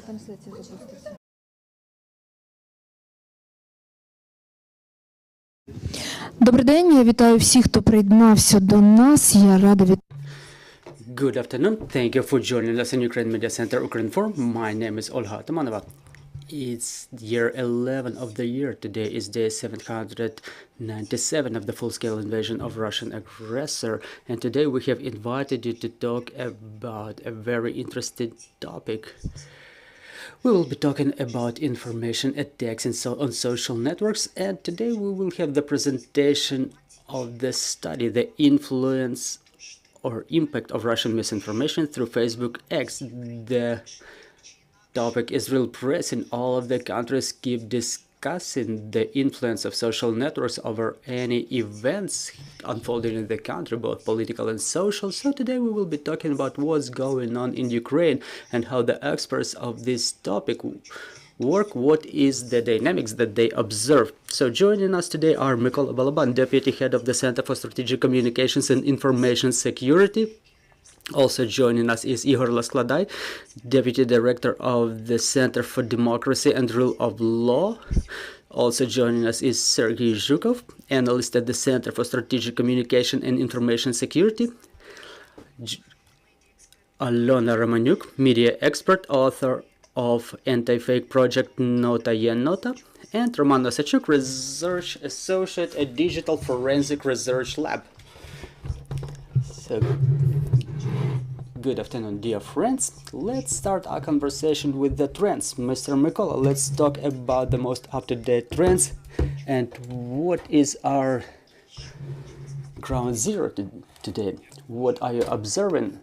Трансляція запуститься. Добрий день, я вітаю всіх, хто приєднався до нас. Я рада від... Good afternoon. Thank you for joining us in Ukraine Media Center Ukraine Forum. My name is Olha Tamanova. It's year 11 of the year. Today is day 797 of the full-scale invasion of Russian aggressor. And today we have invited you to talk about a very interesting topic. We will be talking about information attacks on social networks, and today we will have the presentation of the study, the influence or impact of Russian misinformation through Facebook X. The topic is real pressing. All of the countries keep discussing the influence of social networks over any events unfolding in the country, both political and social. So today we will be talking about what's going on in Ukraine and how the experts of this topic work, what is the dynamics that they observe. So joining us today are Mykola Balaban, Deputy Head of the Center for Strategic Communications and Information Security. Also joining us is Igor Laskladai, Deputy Director of the Center for Democracy and Rule of Law. Also joining us is Serhii Zhukov, Analyst at the Center for Strategic Communication and Information Security. Alyona Romanyuk, Media Expert, author of anti-fake project NotaEnota, and Osadchuk, Research Associate at Digital Forensic Research Lab. So, good afternoon, dear friends. Let's start our conversation with the trends. Mr. Mykola, let's talk about the most up-to-date trends and what is our ground zero today. What are you observing?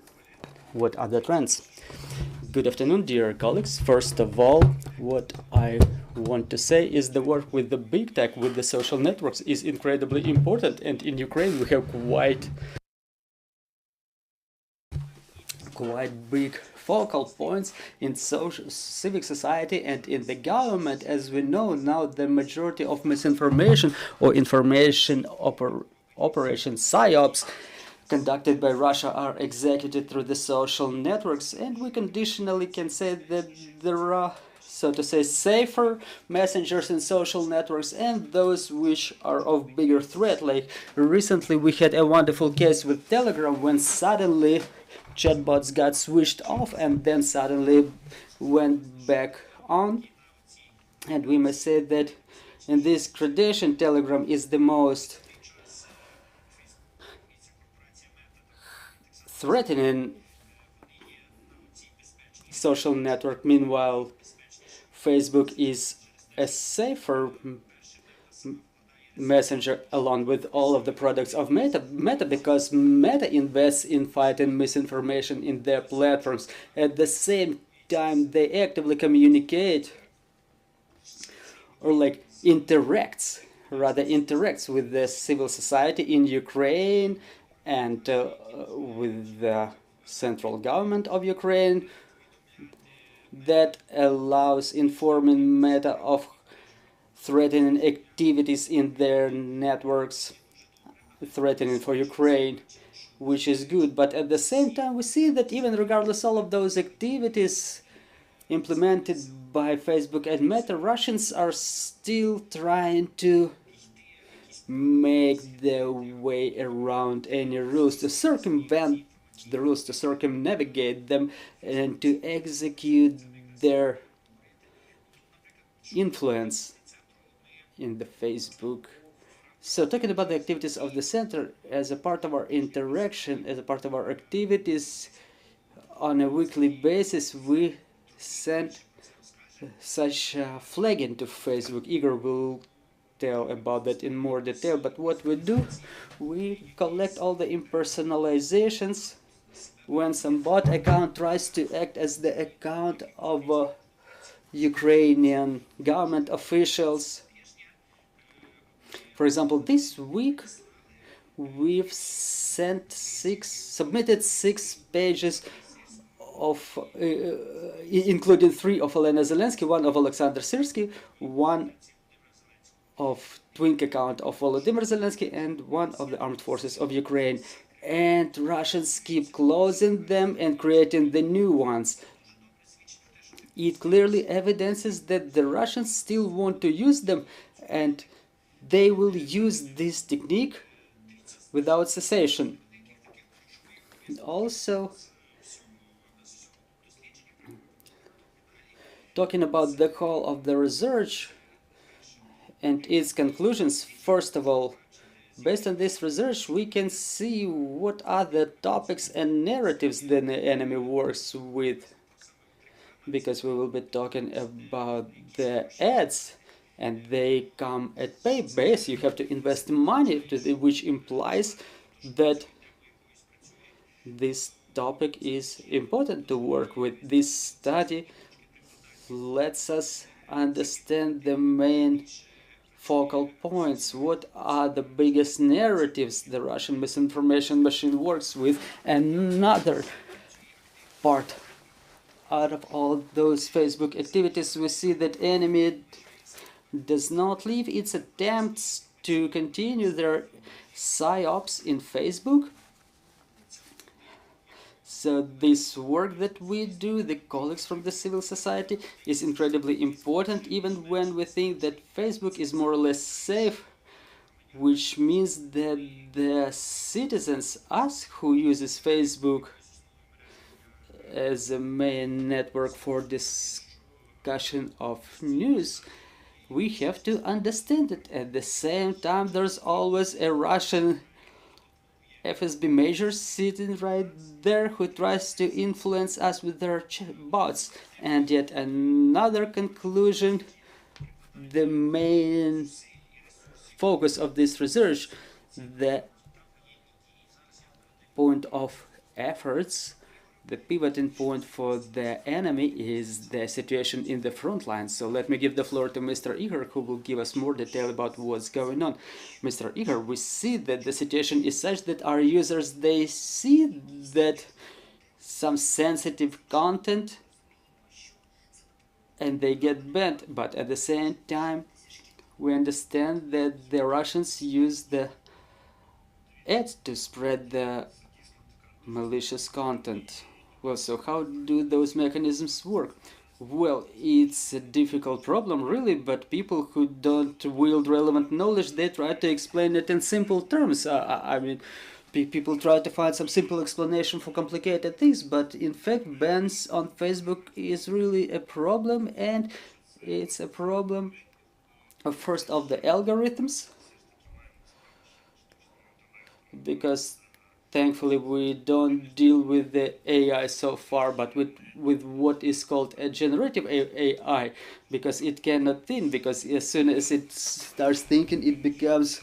What are the trends? Good afternoon, dear colleagues. First of all, what I want to say is the work with the big tech, with the social networks, is incredibly important. And in Ukraine, we have quite big focal points in civic society and in the government. As we know now, the majority of misinformation or information operation PSYOPs conducted by Russia are executed through the social networks, and we conditionally can say that there are, so to say, safer messengers in social networks and those which are of bigger threat. Like recently we had a wonderful case with Telegram when suddenly chatbots got switched off and then suddenly went back on. And we must say that in this gradation, Telegram is the most threatening social network. Meanwhile, Facebook is a safer messenger along with all of the products of Meta because Meta invests in fighting misinformation in their platforms. At the same time, they actively communicate or like interacts with the civil society in Ukraine and with the central government of Ukraine that allows informing Meta of threatening activities in their networks, threatening for Ukraine, which is good. But at the same time, we see that even regardless all of those activities implemented by Facebook and Meta, Russians are still trying to make their way around any rules, to circumvent the rules, to circumnavigate them, and to execute their influence in the Facebook. So talking about the activities of the center, as a part of our interaction, as a part of our activities on a weekly basis, we send such flagging to Facebook. Igor will tell about that in more detail, but what we do, we collect all the impersonalizations when some bot account tries to act as the account of Ukrainian government officials. For example, this week we've submitted 6 pages of including 3 of Elena Zelensky, 1 of Alexander Sirski, 1 of twin account of Volodymyr Zelensky, and 1 of the armed forces of Ukraine. And Russians keep closing them and creating the new ones. it clearly evidences that the Russians still want to use them, and they will use this technique without cessation. Also, talking about the whole of the research and its conclusions, first of all, based on this research, we can see what are the topics and narratives that the enemy works with, because we will be talking about the ads, and they come at pay base. You have to invest money to which implies that this topic is important to work with. This study lets us understand the main focal points, what are the biggest narratives the Russian misinformation machine works with. Another part, out of all those Facebook activities, we see that enemy does not leave its attempts to continue their psyops in Facebook. So this work that we do, the colleagues from the civil society, is incredibly important, even when we think that Facebook is more or less safe, which means that the citizens, us who uses Facebook as a main network for discussion of news, we have to understand it. At the same time, there's always a Russian FSB major sitting right there who tries to influence us with their bots. And yet another conclusion, the main focus of this research, the point of efforts, the pivoting point for the enemy is the situation in the front line. So let me give the floor to Mr. Igor, who will give us more detail about what's going on. Mr. Igor, we see that the situation is such that our users, they see that some sensitive content and they get banned, but at the same time we understand that the Russians use the ads to spread the malicious content. Well, so how do those mechanisms work? Well, it's a difficult problem, really, but people who don't wield relevant knowledge, they try to explain it in simple terms. I mean, people try to find some simple explanation for complicated things, but in fact, bans on Facebook is really a problem, and it's a problem first of the algorithms, because thankfully we don't deal with the AI so far, but with what is called a generative AI, because it cannot think, because as soon as it starts thinking it becomes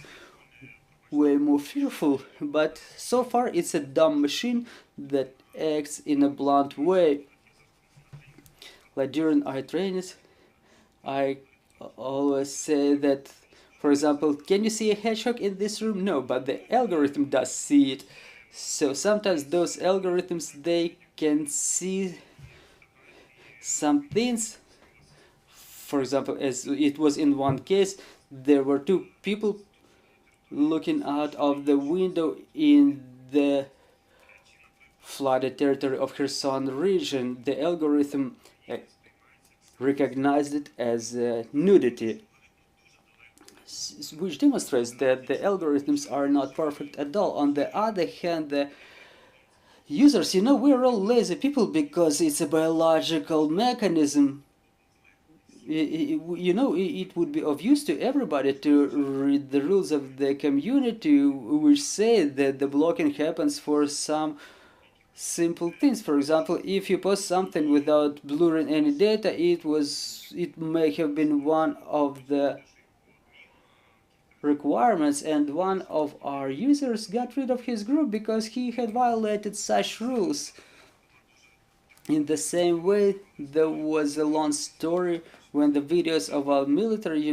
way more fearful. But so far it's a dumb machine that acts in a blunt way. Like during our trainings, I always say that, for example, can you see a hedgehog in this room? No, but the algorithm does see it. So sometimes those algorithms, they can see some things. For example, as it was in one case, there were two people looking out of the window in the flooded territory of Kherson region. The algorithm recognized it as nudity, which demonstrates that the algorithms are not perfect at all. On the other hand, the users, we're all lazy people because it's a biological mechanism. It would be of use to everybody to read the rules of the community, which say that the blocking happens for some simple things. For example, if you post something without blurring any data, it may have been one of the requirements, and one of our users got rid of his group because he had violated such rules. In the same way, there was a long story when the videos of our military,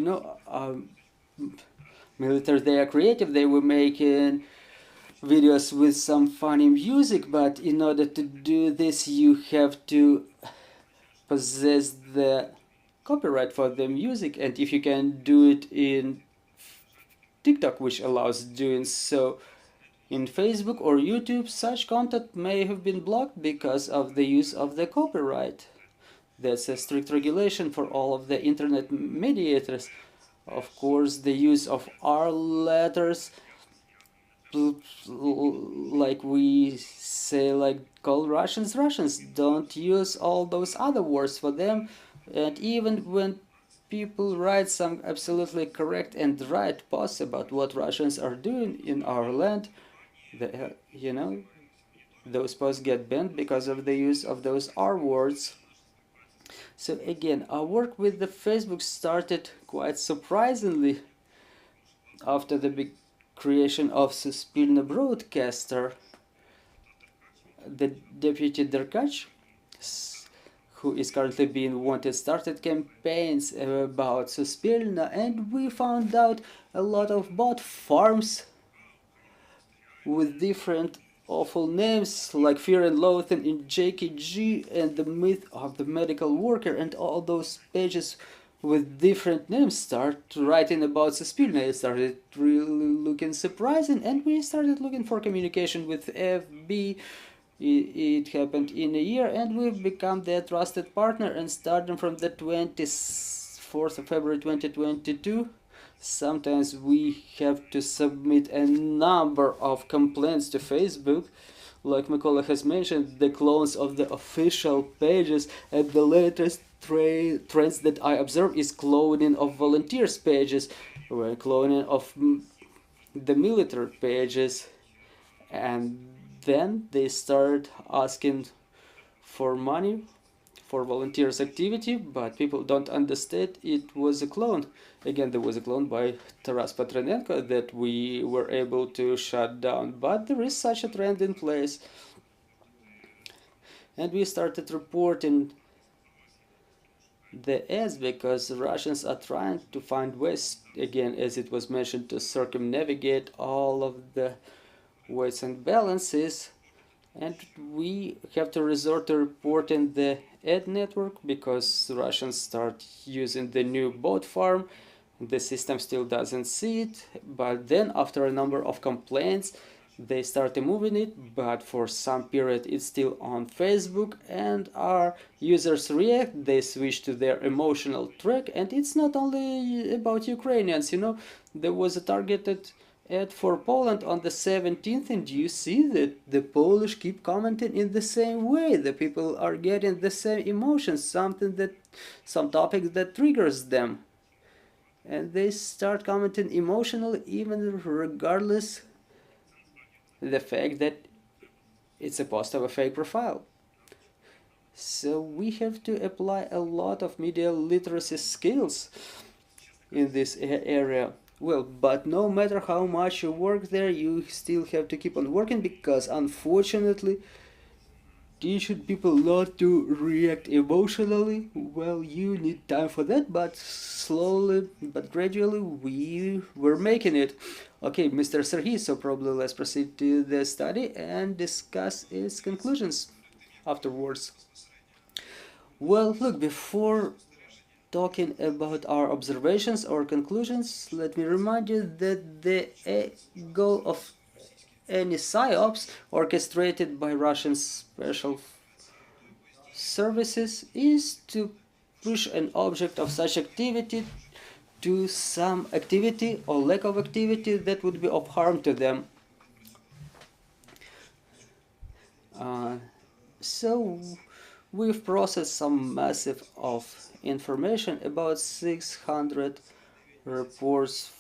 military, they are creative, they were making videos with some funny music, but in order to do this you have to possess the copyright for the music, and if you can do it in TikTok, which allows doing so in Facebook or YouTube, such content may have been blocked because of the use of the copyright. There's a strict regulation for all of the internet mediators. Of course, the use of R letters, like we say, like call Russians Russians, don't use all those other words for them. And even when people write some absolutely correct and right posts about what Russians are doing in our land, you know, those posts get banned because of the use of those R words. So again, our work with the Facebook started quite surprisingly after the big creation of Suspilna broadcaster. The deputy Derkach, who is currently being wanted, started campaigns about Suspilna, and we found out a lot of bot farms with different awful names like Fear and Loathing in JKG and the Myth of the Medical Worker, and all those pages with different names start writing about Suspilna. It started really looking surprising, and we started looking for communication with FB. It happened in a year, and we've become their trusted partner, and starting from the 24th of February 2022, sometimes we have to submit a number of complaints to Facebook. Like Mykola has mentioned, the clones of the official pages, and the latest trends that I observe is cloning of volunteers pages, or cloning of the military pages, and then they start asking for money for volunteers activity, but people don't understand it was a clone. Again, there was a clone by Taras Petrenenko that we were able to shut down, but there is such a trend in place. And we started reporting the ads because Russians are trying to find ways, again, as it was mentioned, to circumnavigate all of the weights and balances, and we have to resort to reporting the ad network because Russians start using the new bot farm. The system still doesn't see it, but then after a number of complaints they start removing it, but for some period it's still on Facebook, and our users react, they switch to their emotional track. And it's not only about Ukrainians, you know, there was a targeted ad for Poland on the 17th, and you see that the Polish keep commenting in the same way. The people are getting the same emotions, some topic that triggers them, and they start commenting emotionally, even regardless the fact that it's a post of a fake profile. So we have to apply a lot of media literacy skills in this area. Well, but no matter how much you work there, you still have to keep on working, because unfortunately, teaching people not to react emotionally, well, you need time for that, but slowly but gradually we were making it. Okay, Mr. Serhii, so probably let's proceed to the study and discuss its conclusions afterwards. Well, look, before talking about our observations or conclusions, let me remind you that the goal of any PSYOPs orchestrated by Russian special services is to push an object of such activity to some activity or lack of activity that would be of harm to them. So we've processed some massive of information, about 600 reports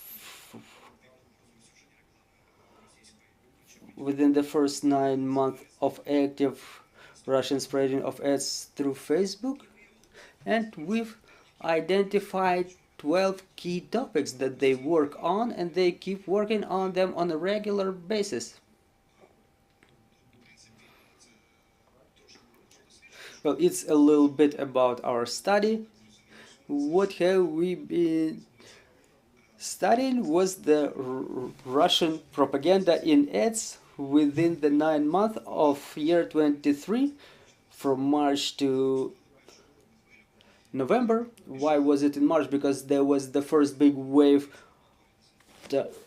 within the first 9 months of active Russian spreading of ads through Facebook, and we've identified 12 key topics that they work on, and they keep working on them on a regular basis. Well, it's a little bit about our study. What have we been studying was the Russian propaganda in ads within the 9 months of year 23, from March to November. Why was it in March? Because there was the first big wave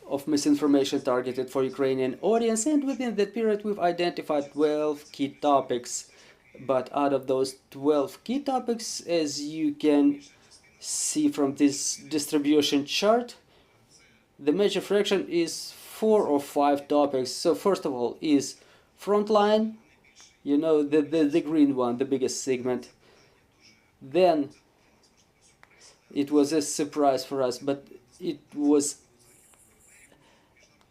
of misinformation targeted for Ukrainian audience, and within that period we've identified 12 key topics. But out of those 12 key topics, as you can see from this distribution chart, the major fraction is 4 or 5 topics. So first of all is frontline, you know, the green one, the biggest segment. Then it was a surprise for us, but it was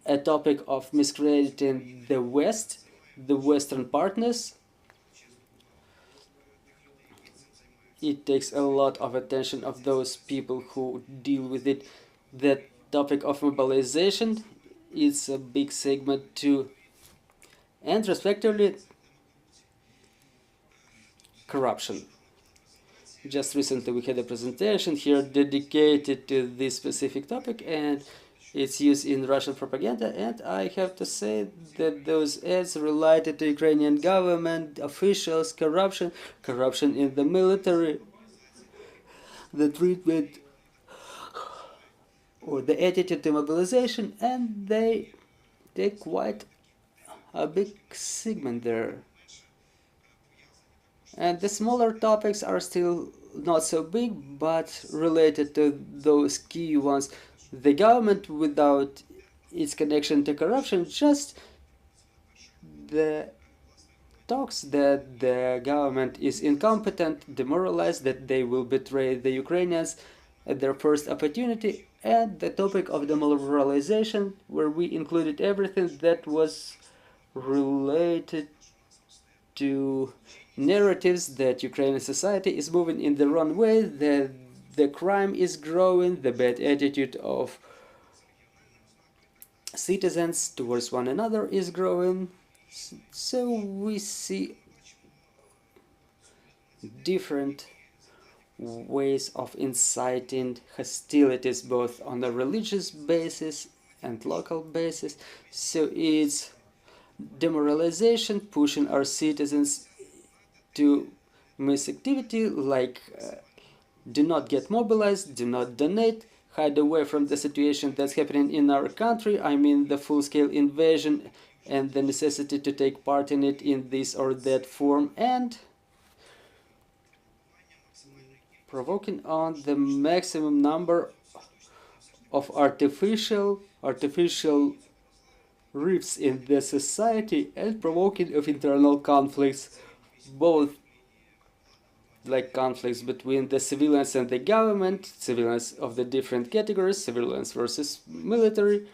a topic of miscrediting the West, the Western partners. It takes a lot of attention of those people who deal with it. The topic of mobilization is a big segment too. And respectively, corruption. Just recently we had a presentation here dedicated to this specific topic, and it's used in Russian propaganda, and I have to say that those ads related to Ukrainian government, officials, corruption in the military, the treatment or the attitude to mobilization, and they take quite a big segment there. And the smaller topics are still not so big, but related to those key ones. The government without its connection to corruption, just the talks that the government is incompetent, demoralized, that they will betray the Ukrainians at their first opportunity, and the topic of demoralization, where we included everything that was related to narratives that Ukrainian society is moving in the wrong way, that the crime is growing, the bad attitude of citizens towards one another is growing. So we see different ways of inciting hostilities both on a religious basis and local basis. So it's demoralization, pushing our citizens to miss activity like do not get mobilized, do not donate, hide away from the situation that's happening in our country. I mean the full-scale invasion and the necessity to take part in it in this or that form, and provoking on the maximum number of artificial rifts in the society, and provoking of internal conflicts, both like conflicts between the civilians and the government, civilians of the different categories, civilians versus military.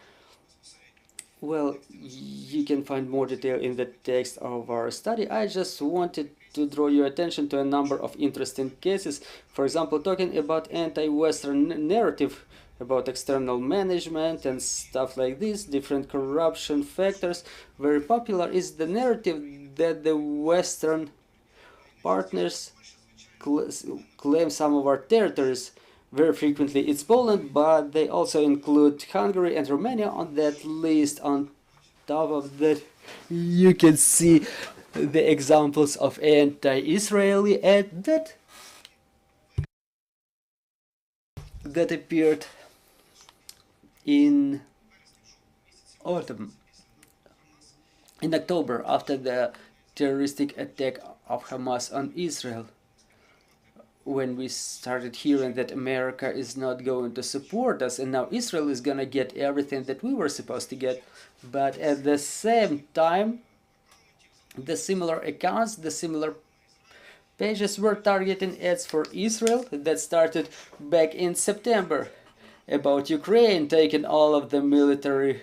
Well, you can find more detail in the text of our study. I just wanted to draw your attention to a number of interesting cases. For example, talking about anti-Western narrative about external management and stuff like this, different corruption factors. Very popular is the narrative that the Western partners claim some of our territories. Very frequently it's Poland, but they also include Hungary and Romania on that list. On top of that, you can see the examples of anti-Israeli ad that appeared in autumn, in October, after the terroristic attack of Hamas on Israel, when we started hearing that America is not going to support us and now Israel is gonna get everything that we were supposed to get. But at the same time, the similar accounts, the similar pages were targeting ads for Israel that started back in September about Ukraine taking all of the military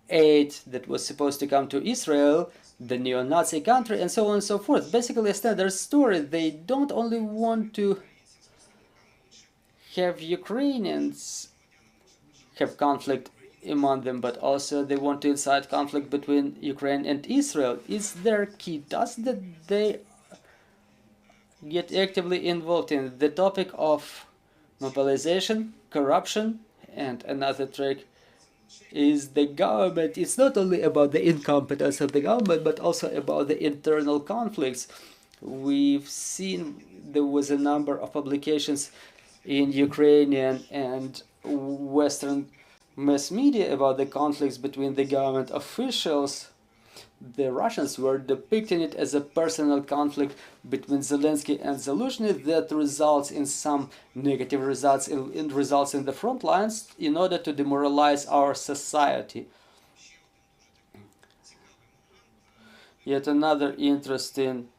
aid that was supposed to come to Israel, the neo-Nazi country, and so on and so forth. Basically a standard story. They don't only want to have Ukrainians have conflict among them, but also they want to incite conflict between Ukraine and Israel. It's their key task that they get actively involved in. The topic of mobilization, corruption, and another track is the government. It's not only about the incompetence of the government, but also about the internal conflicts. We've seen there was a number of publications in Ukrainian and Western mass media about the conflicts between the government officials the Russians were depicting it as a personal conflict between Zelensky and Zaluzhny that results in some negative results in the front lines in order to demoralize our society. Yet another interesting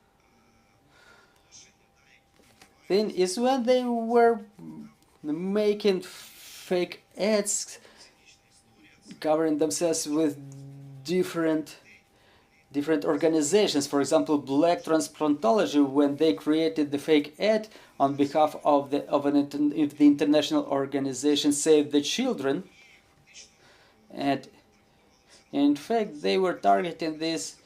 thing is when they were making fake ads covering themselves with different organizations. For example, Black Transplantology, when they created the fake ad on behalf of the international organization Save the Children, and in fact they were targeting this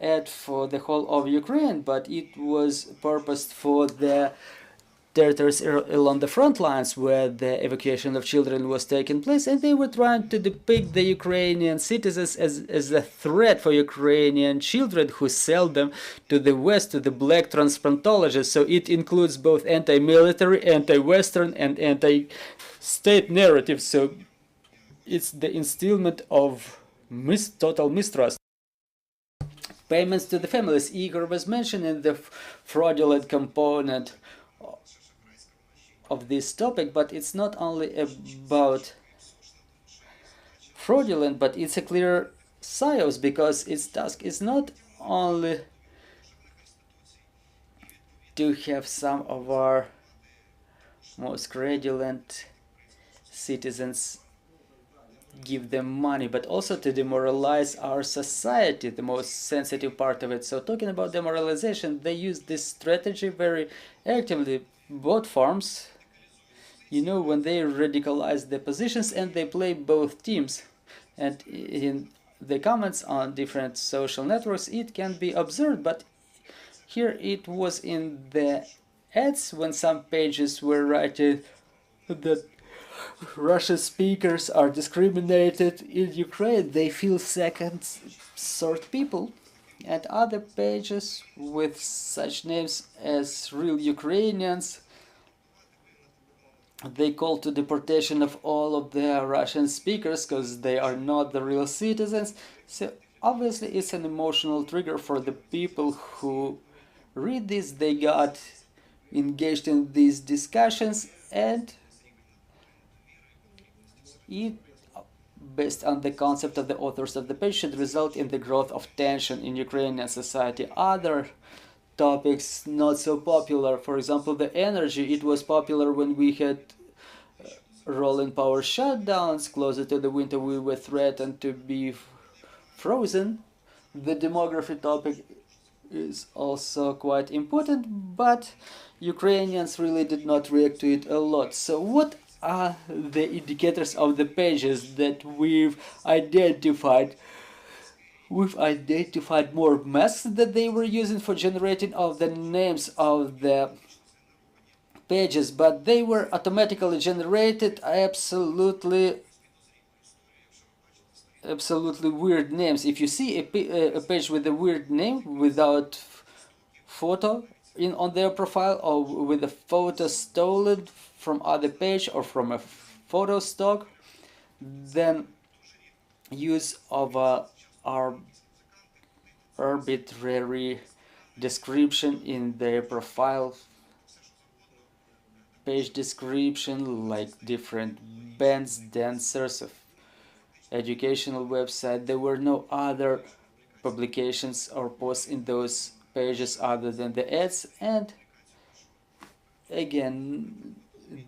ad for the whole of Ukraine, but it was purposed for the territories along the front lines where the evacuation of children was taking place, and they were trying to depict the Ukrainian citizens as a threat for Ukrainian children who sell them to the West, to the Black Transplantologists. So it includes both anti-military, anti-Western, and anti-state narratives. So it's the instillment of total mistrust. Payments to the families. Igor was mentioning the fraudulent component of this topic, but it's not only about fraudulent, but it's a clear psyos, because its task is not only to have some of our most fraudulent citizens give them money, but also to demoralize our society, the most sensitive part of it. So talking about demoralization, they use this strategy very actively. Both farms, you know, when they radicalize the positions and they play both teams. And in the comments on different social networks, it can be observed, but here it was in the ads when some pages were writing that Russian speakers are discriminated in Ukraine, they feel second-sort people, and other pages with such names as Real Ukrainians, they call to deportation of all of the Russian speakers because they are not the real citizens. So obviously it's an emotional trigger for the people who read this. They got engaged in these discussions, and it, based on the concept of the authors of the page, should result in the growth of tension in Ukrainian society. Other topics not so popular, for example, the energy, it was popular when we had rolling power shutdowns. Closer to the winter we were threatened to be frozen. The demography topic is also quite important, but Ukrainians really did not react to it a lot. So what are the indicators of the pages that we've identified? We've identified more masks that they were using for generating of the names of the pages, but they were automatically generated absolutely weird names. If you see a page with a weird name without photo on their profile, or with a photo stolen from other page or from a photo stock, then use of our arbitrary description in their profile page description, like different bands, dancers, of educational website. There were no other publications or posts in those pages other than the ads. And again,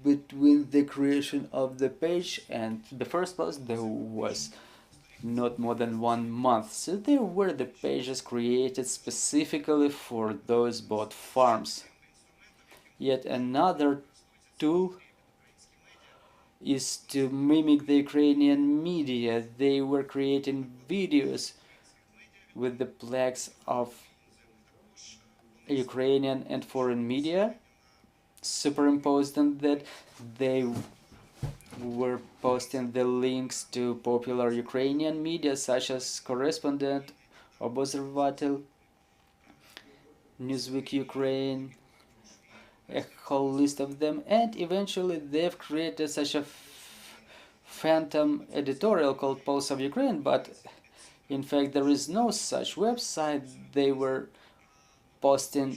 between the creation of the page and the first post, there was not more than 1 month. So there were the pages created specifically for those bot farms. Yet another tool is to mimic the Ukrainian media. They were creating videos with the flags of Ukrainian and foreign media superimposed on that. They were posting the links to popular Ukrainian media such as Correspondent, Observatel, Newsweek Ukraine, a whole list of them, and eventually they've created such a phantom editorial called Pulse of Ukraine, but in fact there is no such website. They were posting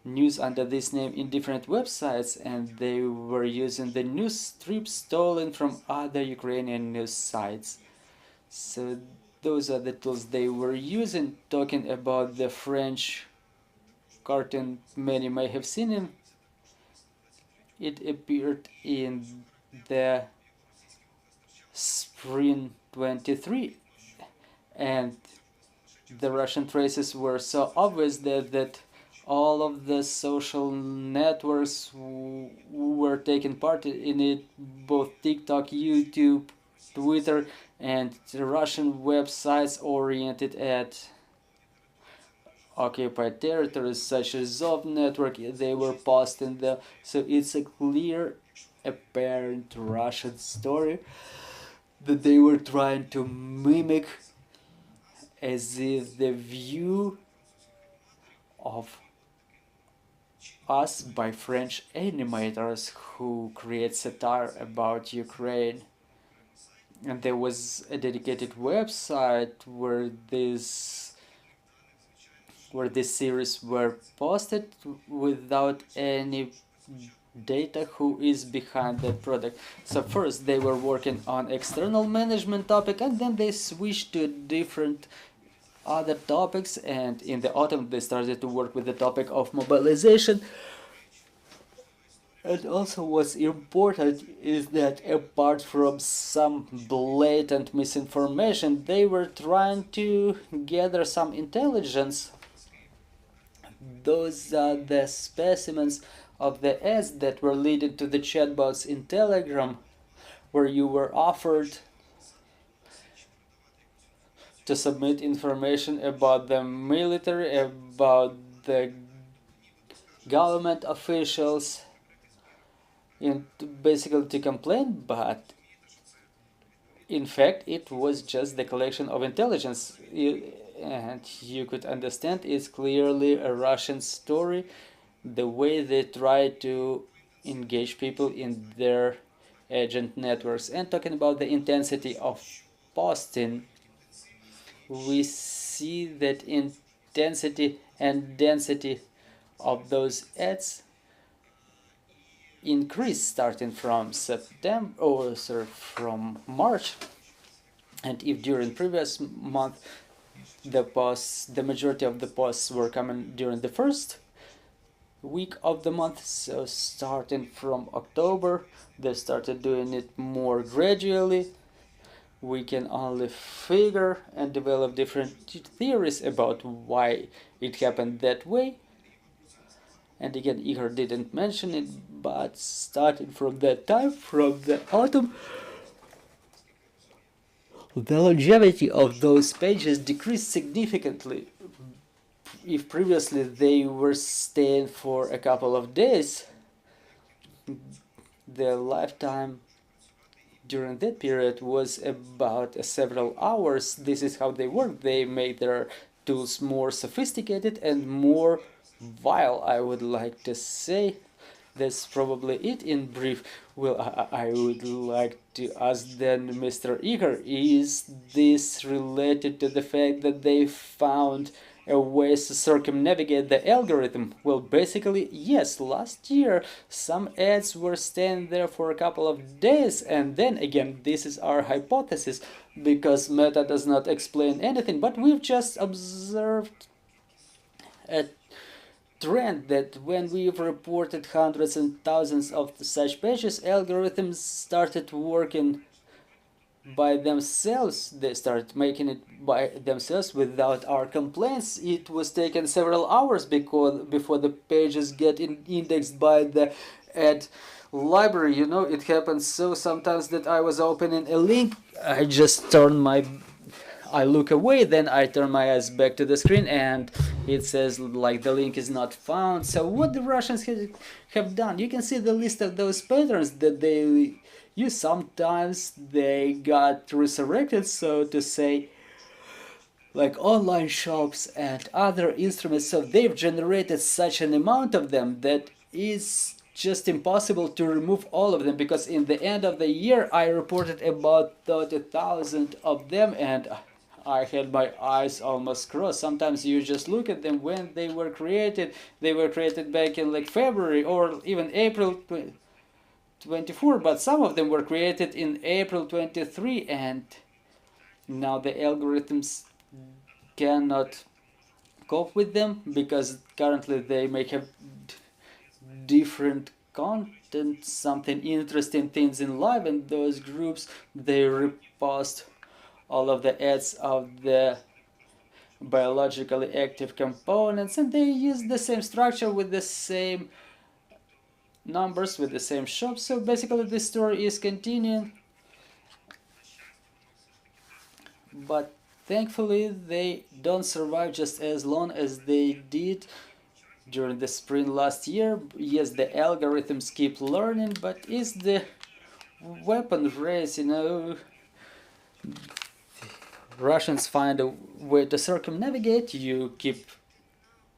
news under this name in different websites, and they were using the news strips stolen from other Ukrainian news sites. So those are the tools they were using. Talking about the French cartoon many may have seen him, it appeared in the spring 23, and the Russian traces were so obvious that all of the social networks were taking part in it, both TikTok, YouTube, Twitter, and the Russian websites oriented at occupied territories such as Zov network, they were posting them. So it's a clear, apparent Russian story that they were trying to mimic, as if the view of us by French animators who create satire about Ukraine. And there was a dedicated website where this series were posted without any data who is behind that product. So first they were working on external management topic, and then they switched to different other topics, and in the autumn they started to work with the topic of mobilization. And also what's important is that apart from some blatant misinformation, they were trying to gather some intelligence. Those are the specimens of the ads that were leading to the chatbots in Telegram, where you were offered to submit information about the military, about the government officials, and basically to complain, but in fact it was just the collection of intelligence, and you could understand it's clearly a Russian story, the way they try to engage people in their agent networks. And talking about the intensity of posting, we see that intensity and density of those ads increased starting from from March. And if during previous month the majority of the posts were coming during the first week of the month, so starting from October they started doing it more gradually. We can only figure and develop different theories about why it happened that way. And again, Igor didn't mention it, but starting from that time, from the autumn, the longevity of those pages decreased significantly. If previously they were staying for a couple of days, the lifetime during that period was about several hours. This is how they work. They made their tools more sophisticated and more vile, I would like to say. That's probably it in brief. Well, I would like to ask then Mr. Igor, is this related to the fact that they found a way to circumnavigate the algorithm? Well, basically, yes. Last year, some ads were staying there for a couple of days, and then again, this is our hypothesis, because Meta does not explain anything, but we've just observed a trend that when we've reported hundreds and thousands of such pages, algorithms started working by themselves. They started making it by themselves without our complaints. It was taken several hours before the pages get indexed by the ad library. You know, it happens so sometimes that I was opening a link, I look away, then I turn my eyes back to the screen and it says like the link is not found. So what the Russians have done, you can see the list of those patterns that they use. Sometimes they got resurrected, so to say, like online shops and other instruments. So they've generated such an amount of them that is just impossible to remove all of them, because in the end of the year I reported about 30,000 of them, and I had my eyes almost crossed. Sometimes you just look at them when they were created. They were created back in like February or even April 24, but some of them were created in April 23, and now the algorithms cannot cope with them because currently they may have different content, something interesting things in live, and those groups, they repost all of the ads of the biologically active components, and they use the same structure with the same numbers, with the same shops. So basically this story is continuing, but thankfully they don't survive just as long as they did during the spring last year. Yes, the algorithms keep learning, but it's the weapon race, you know. Russians find a way to circumnavigate. You keep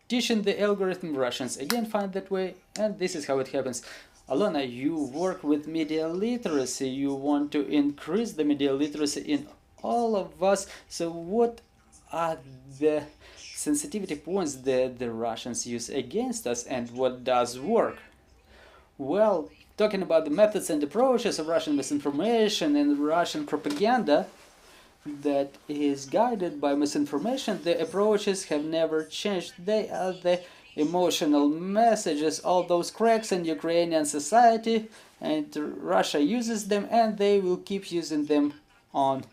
teaching the algorithm, Russians again find that way, and this is how it happens. Alyona, you work with media literacy. You want to increase the media literacy in all of us. So what are the sensitivity points that the Russians use against us, and what does work? Well, talking about the methods and approaches of Russian misinformation and Russian propaganda that is guided by misinformation, the approaches have never changed. They are the emotional messages, all those cracks in Ukrainian society, and Russia uses them, and they will keep using them on.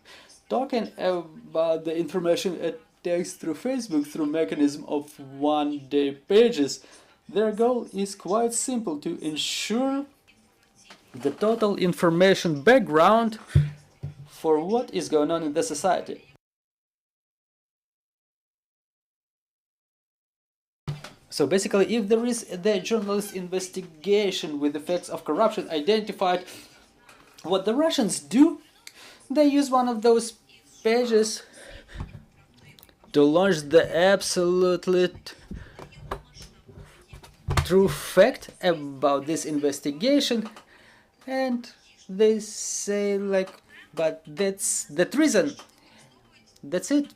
Talking about the information attacks through Facebook through mechanism of one-day pages, their goal is quite simple: to ensure the total information background for what is going on in the society. So basically, if there is the journalist investigation with the facts of corruption identified, what the Russians do, they use one of those pages to launch the absolutely true fact about this investigation, and they say like, but that's the treason. That's it.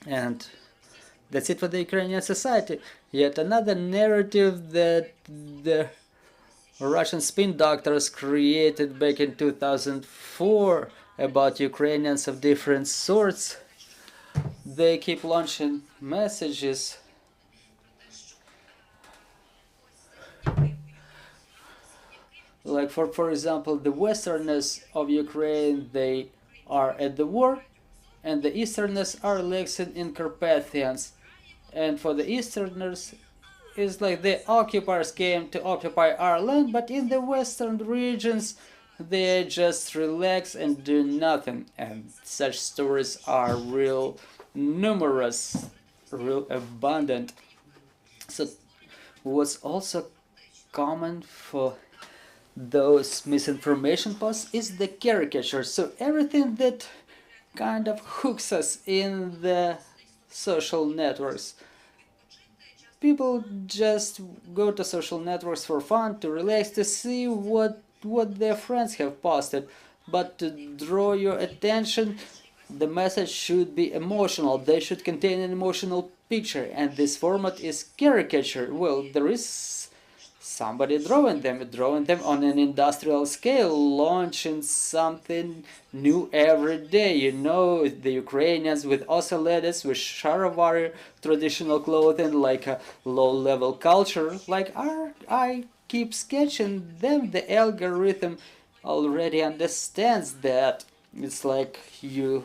And that's it for the Ukrainian society. Yet another narrative that the Russian spin doctors created back in 2004 about Ukrainians of different sorts. They keep launching messages like, for example, the Westerners of Ukraine, they are at the war, and the Easterners are relaxing in Carpathians. And for the Easterners, it's like the occupiers came to occupy our land, but in the Western regions, they just relax and do nothing. And such stories are real numerous, real abundant. So what's also common for those misinformation posts is the caricature. So everything that kind of hooks us in the social networks. People just go to social networks for fun, to relax, to see what their friends have posted. But to draw your attention, the message should be emotional. They should contain an emotional picture, and this format is caricature. Well, there is somebody drawing them on an industrial scale, launching something new every day. You know, the Ukrainians with osalets, with sharavari, traditional clothing, like a low-level culture. Like, I keep sketching them. The algorithm already understands that. It's like you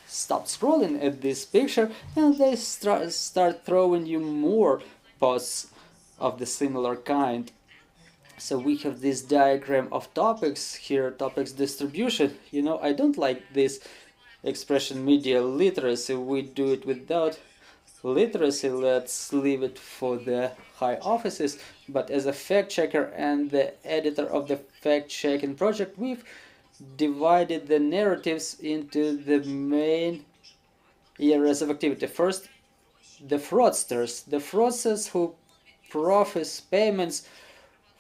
stop scrolling at this picture, and they start throwing you more posts of the similar kind. So we have this diagram of topics here, topics distribution. You know, I don't like this expression media literacy. We do it without literacy. Let's leave it for the high offices. But as a fact checker and the editor of the fact checking project, we've divided the narratives into the main areas of activity. First, the fraudsters who profess payments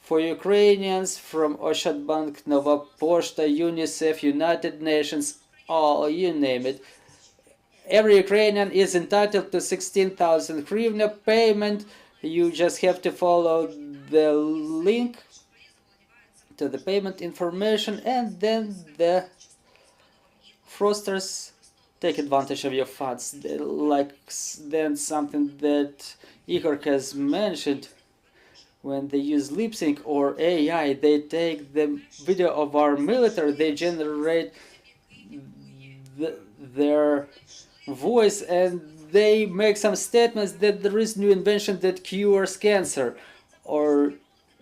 for Ukrainians from Osadchuk, Nova Poshta, UNICEF, United Nations, all, you name it. Every Ukrainian is entitled to 16,000 hryvnia payment. You just have to follow the link to the payment information, and then the fraudsters take advantage of your funds. Like then something that Igor has mentioned, when they use lip sync or AI, they take the video of our military, they generate their voice, and they make some statements that there is new invention that cures cancer or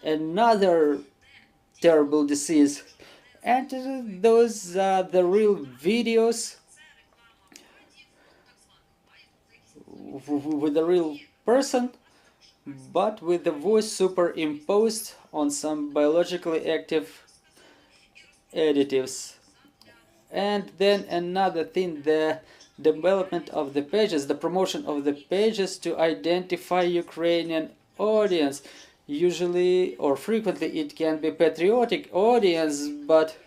another terrible disease. And those are the real videos with the real person, but with the voice superimposed on some biologically active additives. And then another thing, the development of the pages, the promotion of the pages to identify Ukrainian audience. Usually or frequently it can be patriotic audience, but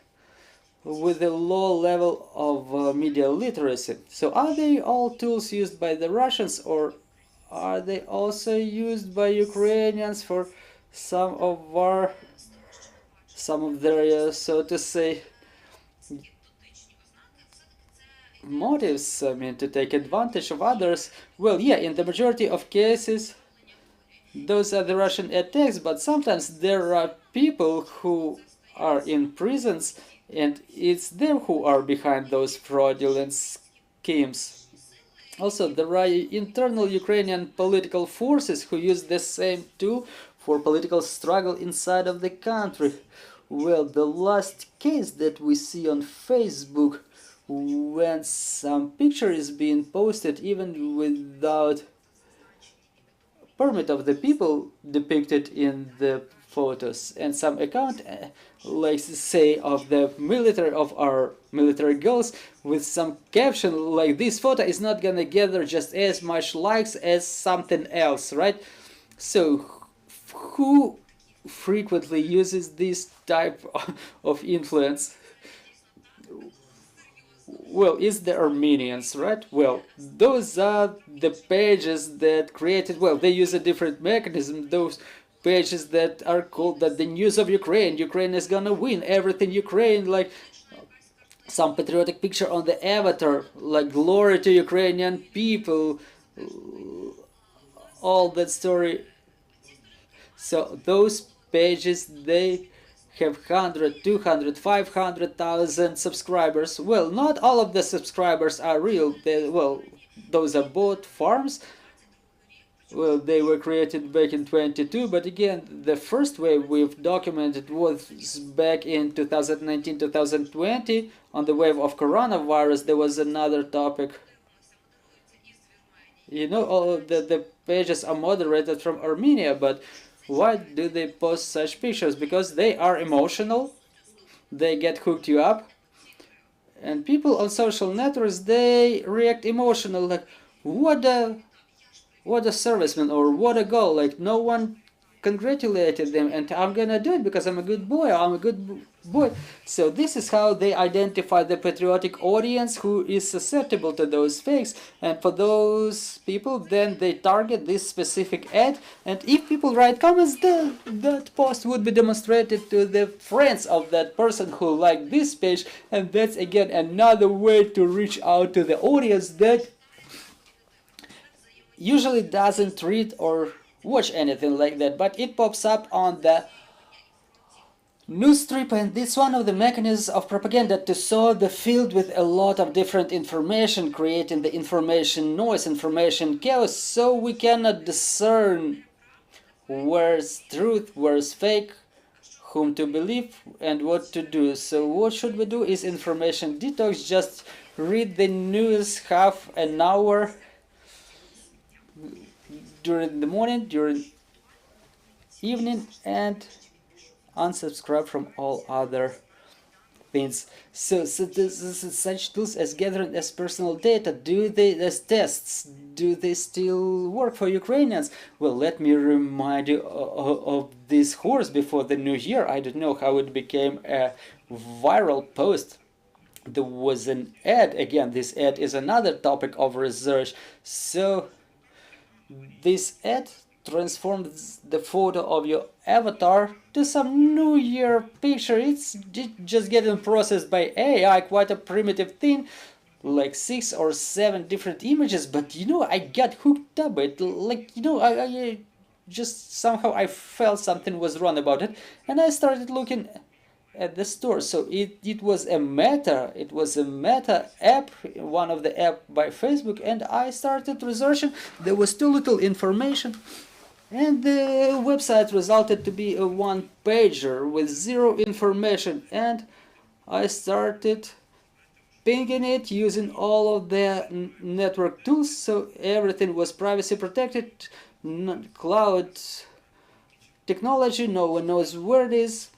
with a low level of media literacy. So are they all tools used by the Russians, or are they also used by Ukrainians for some of their, so to say, motives? I mean, to take advantage of others? Well, yeah, in the majority of cases, those are the Russian attacks, but sometimes there are people who are in prisons, and it's them who are behind those fraudulent schemes. Also, there are internal Ukrainian political forces who use the same tool for political struggle inside of the country. Well, the last case that we see on Facebook, when some picture is being posted even without permit of the people depicted in the photos, and some account like say of the military, of our military girls, with some caption like this photo is not gonna gather just as much likes as something else, right? So who frequently uses this type of influence? Well, it's the Armenians, right? Well, those are the pages that created, well, they use a different mechanism. Those pages that are called that the news of Ukraine is gonna win, everything Ukraine, like some patriotic picture on the avatar, like glory to Ukrainian people, all that story. So those pages, they have 100, 200, 500,000 subscribers. Well, not all of the subscribers are real. Well, those are bot farms. Well, they were created back in 22, but again, the first wave we've documented was back in 2019, 2020. On the wave of coronavirus, there was another topic. You know, all of the pages are moderated from Armenia, but why do they post such pictures? Because they are emotional, they get hooked you up, and people on social networks, they react emotional, like, what a serviceman, or what a goal, like no one congratulated them, and I'm gonna do it because I'm a good boy, I'm a good boy. So this is how they identify the patriotic audience who is susceptible to those fakes, and for those people then they target this specific ad, and if people write comments, that post would be demonstrated to the friends of that person who liked this page, and that's again another way to reach out to the audience that usually doesn't read or watch anything like that, but it pops up on the news strip, and it's one of the mechanisms of propaganda to sow the field with a lot of different information, creating the information noise, information chaos, so we cannot discern where's truth, where's fake, whom to believe, and what to do. So what should we do is information detox, just read the news half an hour during the morning, during evening, and unsubscribe from all other things. So such tools as gathering as personal data, as tests, do they still work for Ukrainians? Well, let me remind you of this horse before the new year. I don't know how it became a viral post. There was an ad. Again, this ad is another topic of research. So this ad transforms the photo of your avatar to some New Year picture. It's just getting processed by AI, quite a primitive thing, like 6 or 7 different images. But you know, I got hooked up by it. Like, you know, I just somehow I felt something was wrong about it, and I started looking at the store. So it was a meta app, one of the app by Facebook, and I started researching. There was too little information, and the website resulted to be a one-pager with zero information, and I started pinging it using all of the network tools, so everything was privacy protected, cloud technology, no one knows where it is.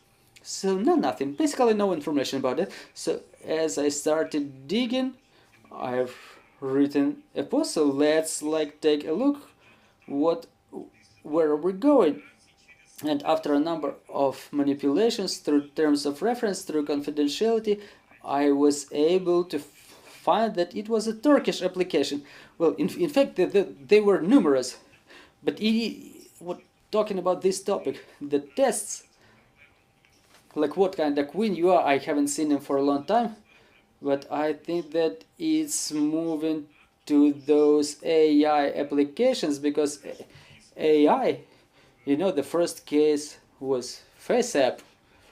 So nothing, basically no information about it. So as I started digging, I've written a post. So let's take a look where we're going. And after a number of manipulations through terms of reference, through confidentiality, I was able to find that it was a Turkish application. Well, in fact, they were numerous. But talking about this topic, the tests, like what kind of queen you are, I haven't seen him for a long time, but I think that it's moving to those AI applications, because AI, you know, the first case was FaceApp,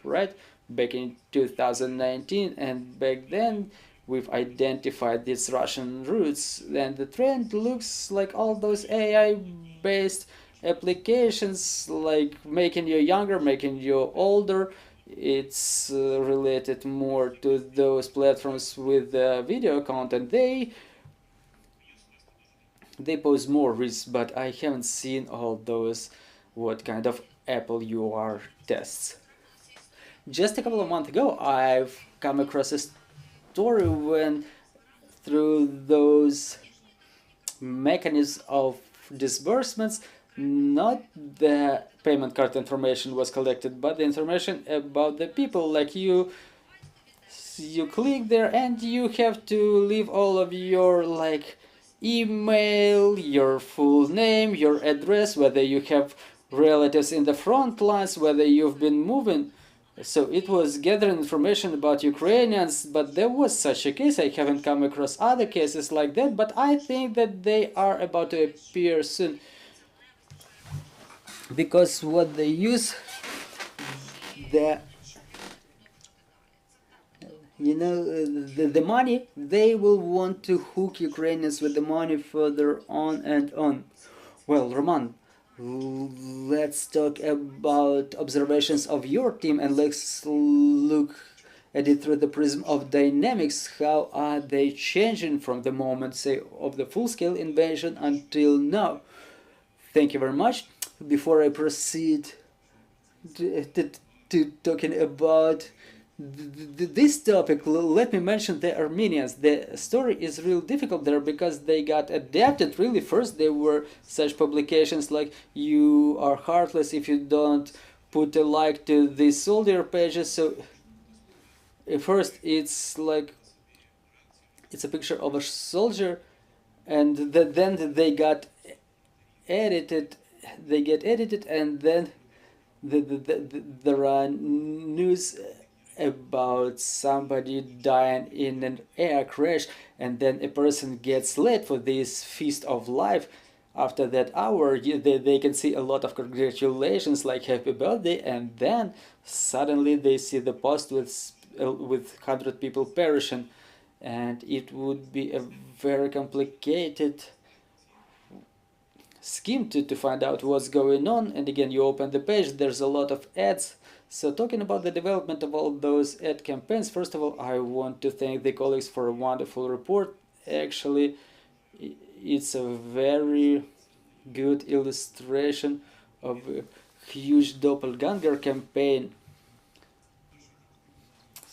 right, back in 2019, and back then we've identified these Russian roots, and the trend looks like all those AI-based applications, like making you younger, making you older. It's related more to those platforms with video content. They pose more risks, but I haven't seen all those what kind of Apple UR tests. Just a couple of months ago, I've come across a story when through those mechanisms of disbursements, not the payment card information was collected, but the information about the people. Like you click there and you have to leave all of your email, your full name, your address, whether you have relatives in the front lines, whether you've been moving. So it was gathering information about Ukrainians, but there was such a case. I haven't come across other cases like that, but I think that they are about to appear soon. Because what they use, the money, they will want to hook Ukrainians with the money further on and on. Well, Roman, let's talk about observations of your team, and let's look at it through the prism of dynamics. How are they changing from the moment, say, of the full-scale invasion until now? Thank you very much. Before I proceed to talking about this topic, let me mention the Armenians. The story is real difficult there because they got adapted really first. There were such publications like "You are heartless if you don't put a like to these soldier pages." So at first it's a picture of a soldier, and then they got edited. They get edited, and then there are news about somebody dying in an air crash, and then a person gets late for this feast of life. After that hour, they can see a lot of congratulations, like happy birthday, and then suddenly they see the post with 100 people perishing, and it would be a very complicated scheme to find out what's going on. And again, you open the page, there's a lot of ads. So talking about the development of all those ad campaigns, first of all, I want to thank the colleagues for a wonderful report. Actually, it's a very good illustration of a huge doppelganger campaign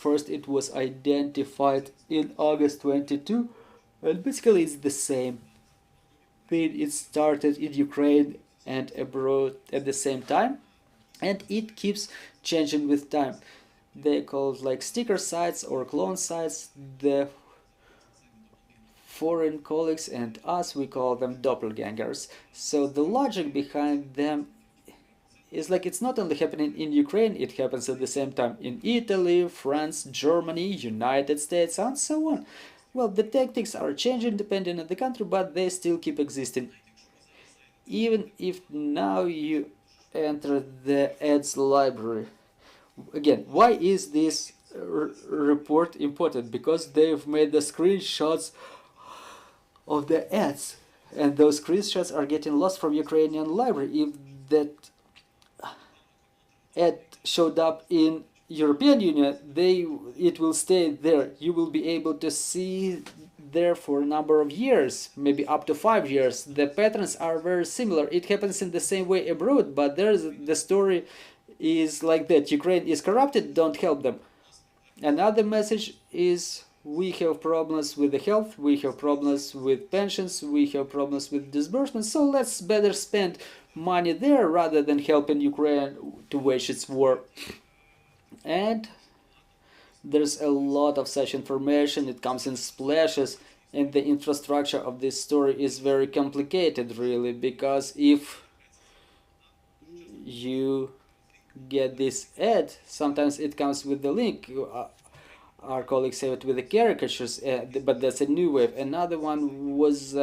First, it was identified in August 22, and basically it's the same thing. It started in Ukraine and abroad at the same time, and it keeps changing with time. They call it like sticker sites or clone sites. The foreign colleagues and us, we call them doppelgangers. So the logic behind them is like it's not only happening in Ukraine, it happens at the same time in Italy, France, Germany, United States, and so on. Well, the tactics are changing depending on the country, but they still keep existing. Even if now you enter the ads library. Again, why is this report important? Because they've made the screenshots of the ads, and those screenshots are getting lost from Ukrainian library. If that ad showed up in European Union, it will stay there. You will be able to see there for a number of years, maybe up to 5 years. The patterns are very similar. It happens in the same way abroad, but the story is like that. Ukraine is corrupted, don't help them. Another message is we have problems with the health, we have problems with pensions, we have problems with disbursements, so let's better spend money there rather than helping Ukraine to wage its war. And there's a lot of such information. It comes in splashes, and the infrastructure of this story is very complicated, really, because if you get this ad, sometimes it comes with the link. Our colleagues have it with the caricatures, but that's a new wave. Another one was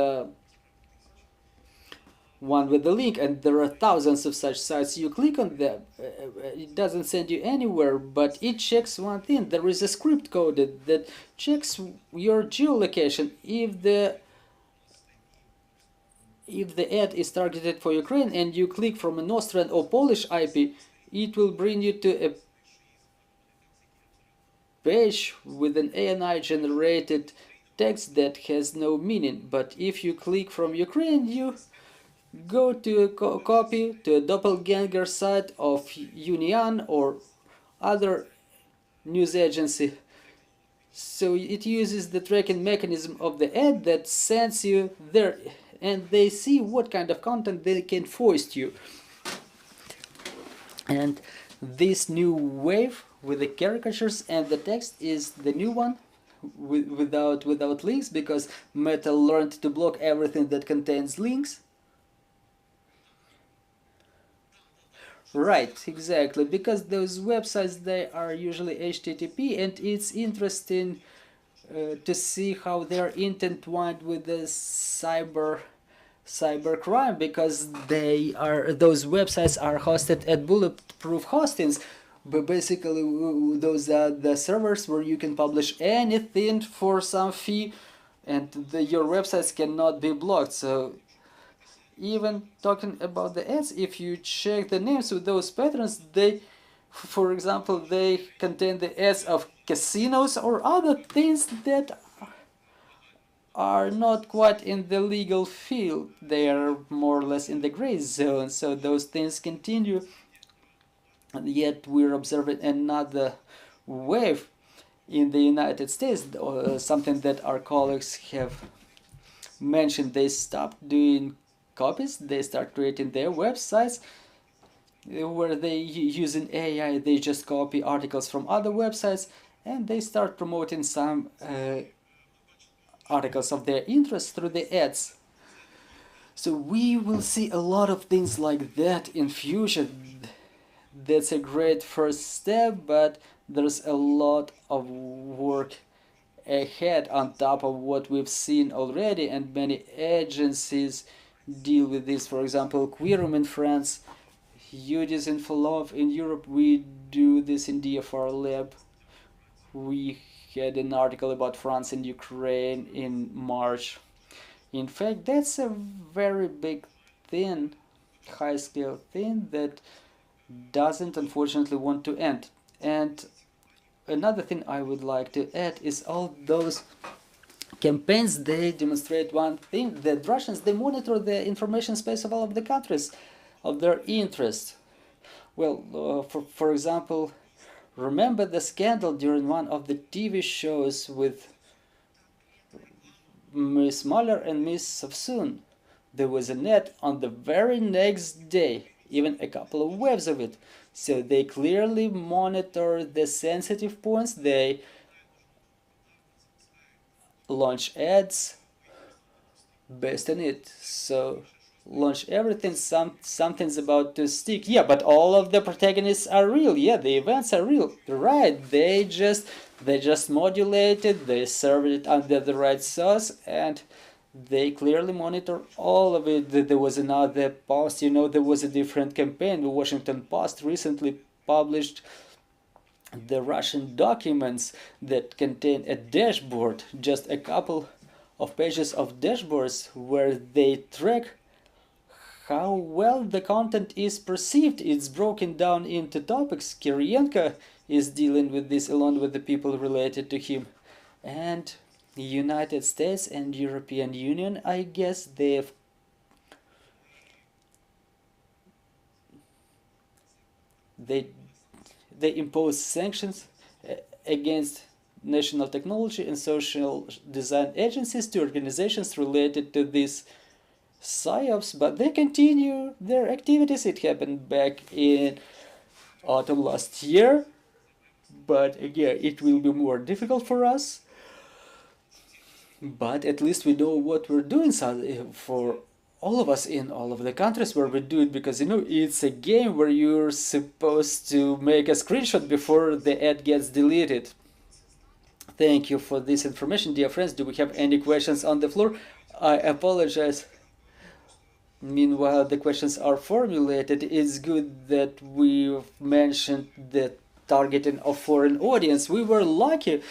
one with the link, and there are thousands of such sites. You click on them, it doesn't send you anywhere, but it checks one thing. There is a script coded that checks your geolocation. If the ad is targeted for Ukraine and you click from an Austrian or Polish IP, it will bring you to a page with an AI generated text that has no meaning. But if you click from Ukraine, you go to a copy to a doppelganger site of Union or other news agency. So it uses the tracking mechanism of the ad that sends you there, and they see what kind of content they can foist you. And this new wave with the caricatures and the text is the new one without links, because Meta learned to block everything that contains links. Right, exactly, because those websites, they are usually HTTP, and it's interesting to see how they're intertwined with the cybercrime, because those websites are hosted at bulletproof hostings. But basically, those are the servers where you can publish anything for some fee, and your websites cannot be blocked. So even talking about the ads, if you check the names with those patterns, for example, they contain the ads of casinos or other things that are not quite in the legal field. They are more or less in the gray zone, so those things continue. And yet we're observing another wave in the United States, something that our colleagues have mentioned. They stopped doing copies, they start creating their websites where they using AI, they just copy articles from other websites, and they start promoting some articles of their interest through the ads. So we will see a lot of things like that in future. That's a great first step, but there's a lot of work ahead on top of what we've seen already, and many agencies deal with this. For example, Queerum in France, Disinformation in Europe. We do this in DFRLab. We had an article about France and Ukraine in March. In fact, that's a very big thing, high-scale thing that doesn't unfortunately want to end. And another thing I would like to add is all those campaigns, they demonstrate one thing, that Russians, they monitor the information space of all of the countries, of their interest. Well, for example, Remember the scandal during one of the TV shows with Miss Muller and Miss Safsoon? There was a net on the very next day, even a couple of waves of it. So they clearly monitor the sensitive points. They launch ads based on it. So launch everything, something's about to stick. Yeah, but all of the protagonists are real. Yeah, the events are real. Right, they just modulated, they served it under the right sauce, and they clearly monitor all of it. There was another post, you know, there was a different campaign. The Washington Post recently published the Russian documents that contain a dashboard, just a couple of pages of dashboards where they track how well the content is perceived. It's broken down into topics. Kirienko is dealing with this along with the people related to him. And the United States and European Union, I guess, they impose sanctions against national technology and social design agencies to organizations related to this PSYOPs, but they continue their activities. It happened back in autumn last year, but again, it will be more difficult for us. But at least we know what we're doing for all of us in all of the countries where we do it, because you know it's a game where you're supposed to make a screenshot before the ad gets deleted. Thank you for this information, dear friends. Do we have any questions on the floor? I apologize. Meanwhile, the questions are formulated. It's good that we've mentioned the targeting of foreign audience. We were lucky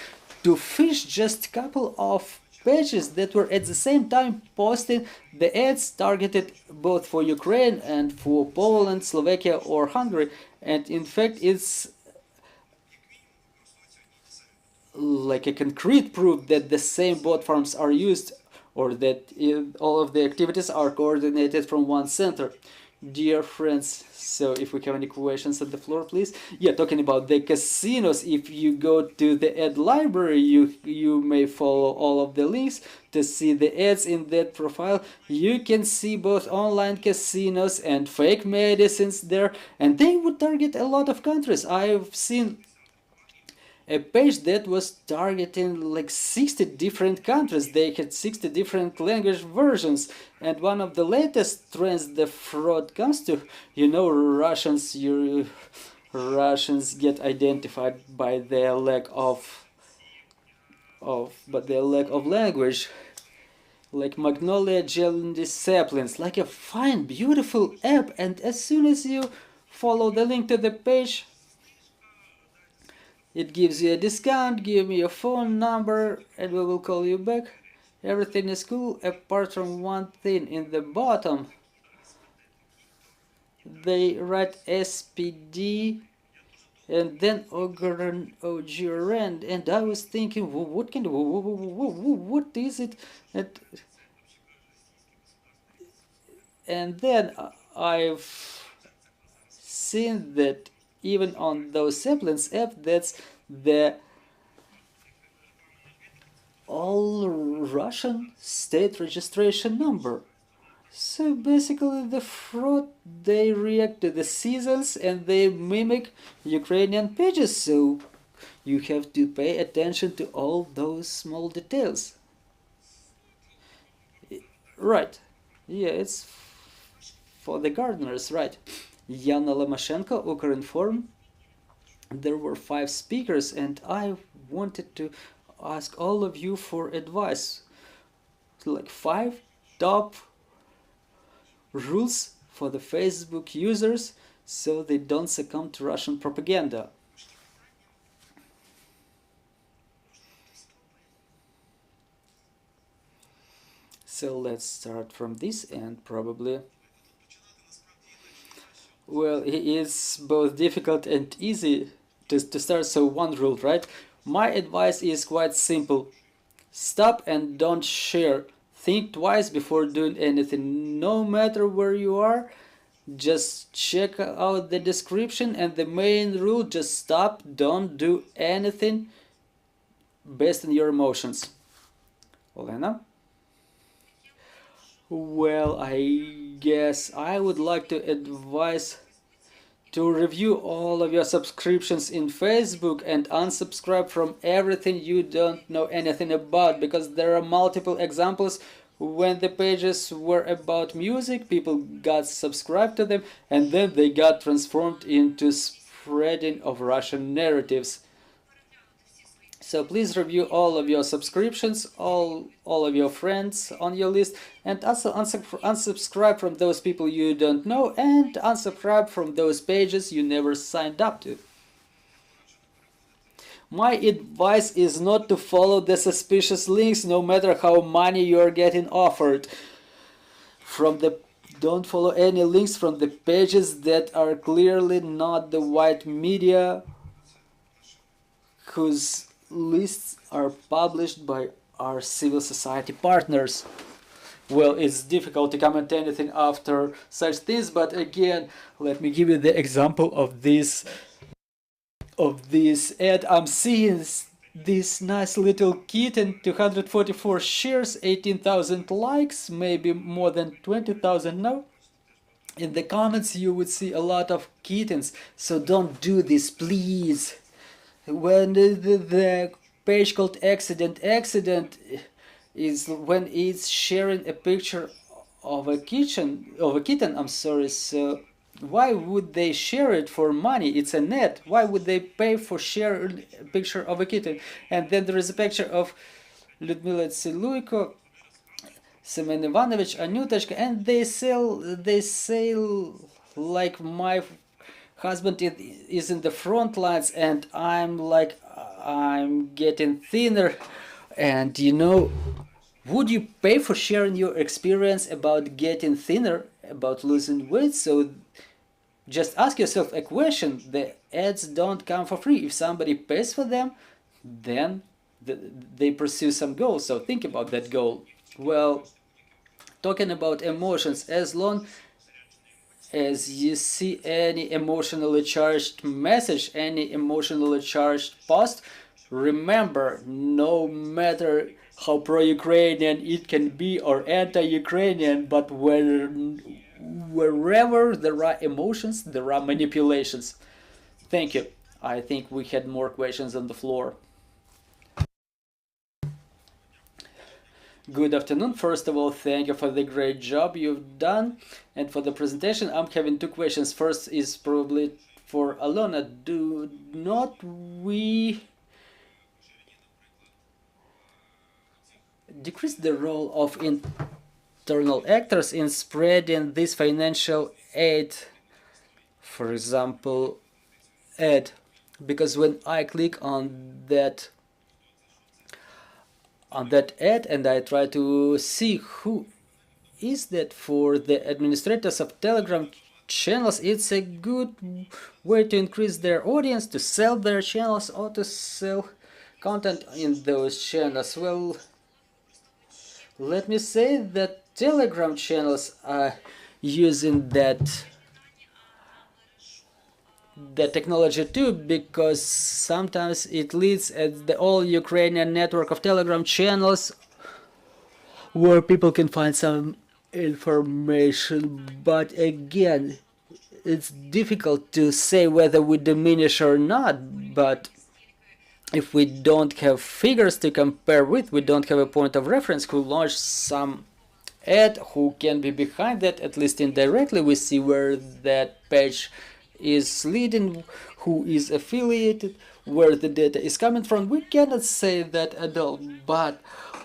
to fish just a couple of pages that were at the same time posting the ads targeted both for Ukraine and for Poland, Slovakia or Hungary. And in fact, it's like a concrete proof that the same bot farms are used, or that all of the activities are coordinated from one center. Dear friends, so if we have any questions on the floor, please. Yeah, talking about the casinos, if you go to the ad library, you may follow all of the links to see the ads in that profile. You can see both online casinos and fake medicines there, and they would target a lot of countries. I've seen a page that was targeting like 60 different countries. They had 60 different language versions, and one of the latest trends the fraud comes to, you know, Russians get identified by their lack of language, like Magnolia Jelly Saplings, like a fine beautiful app, and as soon as you follow the link to the page, it gives you a discount. Give me your phone number and we will call you back. Everything is cool apart from one thing. In the bottom they write SPD and then OGRN, and I was thinking, what is it? And then I've seen that even on those saplings app, that's the all Russian state registration number. So basically the fraud, they react to the seasons and they mimic Ukrainian pages, so you have to pay attention to all those small details. Right, yeah, it's for the gardeners, right. Yana Lomachenko, Ukrinform. There were 5 speakers and I wanted to ask all of you for advice, like 5 top rules for the Facebook users so they don't succumb to Russian propaganda. So let's start from this end, probably. Well, it is both difficult and easy to start, so one rule, right? My advice is quite simple. Stop and don't share. Think twice before doing anything. No matter where you are, Just check out the description, and the main rule, just stop, don't do anything based on your emotions. Olena? Well, I guess I would like to advise to review all of your subscriptions in Facebook and unsubscribe from everything you don't know anything about, because there are multiple examples when the pages were about music, people got subscribed to them and then they got transformed into spreading of Russian narratives. So please review all of your subscriptions, all of your friends on your list, and also unsubscribe from those people you don't know, and unsubscribe from those pages you never signed up to. My advice is not to follow the suspicious links, no matter how money you are getting offered. Don't follow any links from the pages that are clearly not the white media, whose lists are published by our civil society partners. Well, it's difficult to comment anything after such things, but again, let me give you the example of this ad. I'm seeing this nice little kitten, 244 shares, 18,000 likes, maybe more than 20,000 now. In the comments you would see a lot of kittens, so don't do this, please. When the page called accident is when it's sharing a picture of a kitten, I'm sorry. So why would they share it for money? It's a net. Why would they pay for sharing a picture of a kitten? And then there is a picture of Lyudmila Tsiluiko, Semen Ivanovich, Anyutashka, and they say like my husband is in the front lines and I'm getting thinner. And you know, would you pay for sharing your experience about getting thinner, about losing weight? So just ask yourself a question. The ads don't come for free. If somebody pays for them, then they pursue some goal. So think about that goal. Well, talking about emotions, as long as you see any emotionally charged message, any emotionally charged post, remember, no matter how pro-Ukrainian it can be or anti-Ukrainian, but wherever there are emotions, there are manipulations. Thank you. I think we had more questions on the floor. Good afternoon. First of all, thank you for the great job you've done and for the presentation. I'm having two questions. First is probably for Alyona. Do not we decrease the role of internal actors in spreading this financial aid, for example, ad? Because when I click on that ad and I try to see who is that for the administrators of Telegram channels, it's a good way to increase their audience, to sell their channels or to sell content in those channels. Well, let me say that Telegram channels are using that technology too, because sometimes it leads at the all Ukrainian network of Telegram channels where people can find some information. But again, it's difficult to say whether we diminish or not, but if we don't have figures to compare with, we don't have a point of reference who launched some ad, who can be behind that, at least indirectly we see where that page is leading, who is affiliated, where the data is coming from. We cannot say that at all. But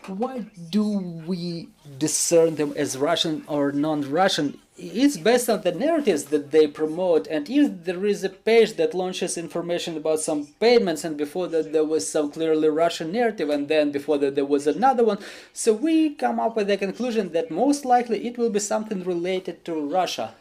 why do we discern them as Russian or non-Russian? It's based on the narratives that they promote. And if there is a page that launches information about some payments, and before that there was some clearly Russian narrative, and then before that there was another one, so we come up with the conclusion that most likely it will be something related to Russia.